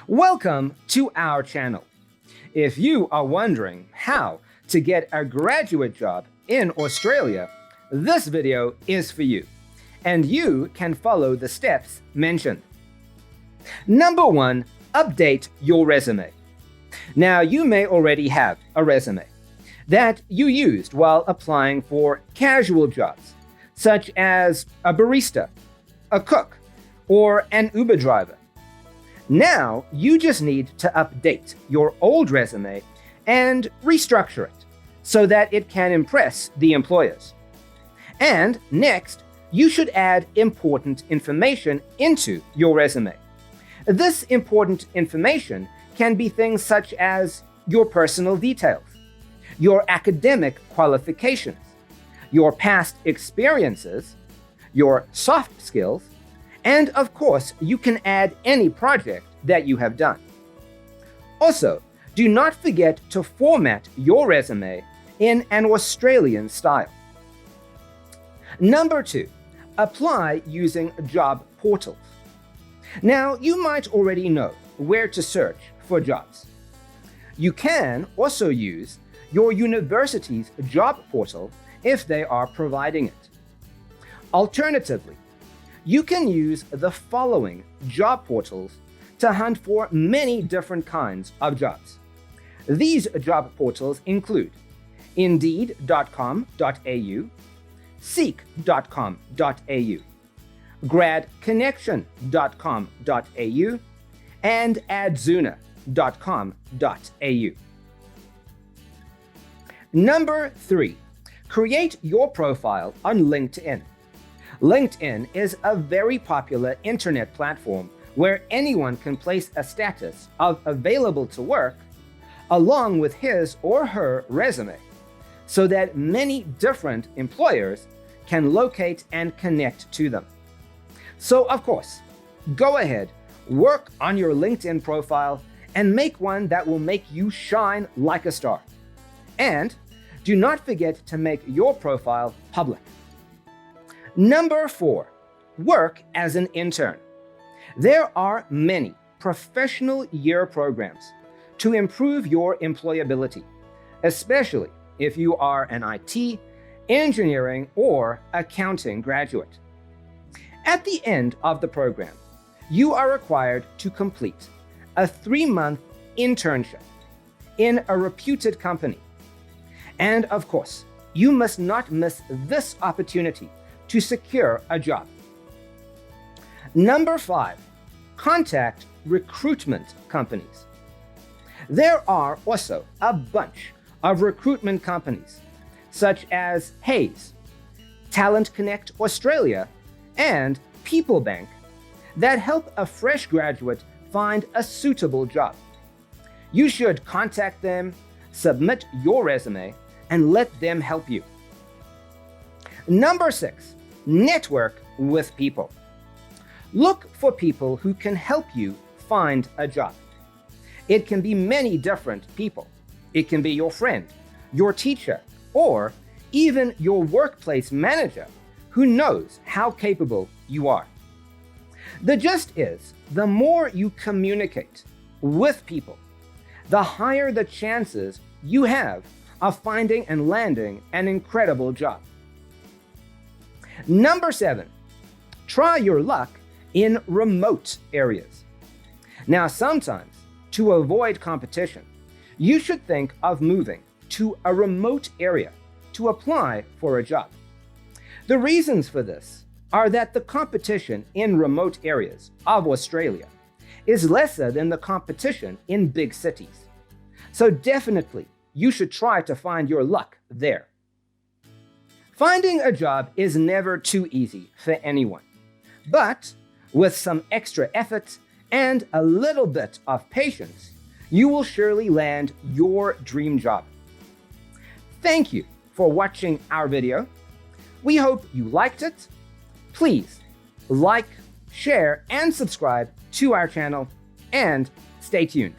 Welcome to our channel. If you are wondering how to get a graduate job in Australia, this video is for you, and you can follow the steps mentioned. Number 1, update your resume. Now, you may already have a resume that you used while applying for casual jobs, such as a barista, a cook, or an Uber driver. Now, you just need to update your old resume and restructure it so that it can impress the employers. And next, you should add important information into your resume. This important information can be things such as your personal details, your academic qualifications, your past experiences, your soft skills, and of course, you can add any project that you have done. Also, do not forget to format your resume in an Australian style. Number 2, apply using job portals. Now, you might already know where to search for jobs. You can also use your university's job portal if they are providing it. Alternatively, you can use the following job portals to hunt for many different kinds of jobs. These job portals include Indeed.com.au, Seek.com.au, GradConnection.com.au, and Adzuna.com.au. Number 3, create your profile on LinkedIn. LinkedIn is a very popular internet platform where anyone can place a status of available to work along with his or her resume so that many different employers can locate and connect to them. So, of course, go ahead, work on your LinkedIn profile and make one that will make you shine like a star. And do not forget to make your profile public. Number 4, work as an intern. There are many professional year programs to improve your employability, especially if you are an IT, engineering, or accounting graduate. At the end of the program, you are required to complete a 3-month internship in a reputed company. And of course, you must not miss this opportunity to secure a job. Number 5, contact recruitment companies. There are also a bunch of recruitment companies, such as Hayes, Talent Connect Australia, and People Bank, that help a fresh graduate find a suitable job. You should contact them, submit your resume, and let them help you. Number 6, network with people. Look for people who can help you find a job. It can be many different people. It can be your friend, your teacher, or even your workplace manager who knows how capable you are. The gist is, the more you communicate with people, the higher the chances you have of finding and landing an incredible job. Number 7, try your luck in remote areas. Now, sometimes, to avoid competition, you should think of moving to a remote area to apply for a job. The reasons for this are that the competition in remote areas of Australia is lesser than the competition in big cities. So definitely, you should try to find your luck there. Finding a job is never too easy for anyone, but with some extra effort and a little bit of patience, you will surely land your dream job. Thank you for watching our video. We hope you liked it. Please like, share, and subscribe to our channel, and stay tuned.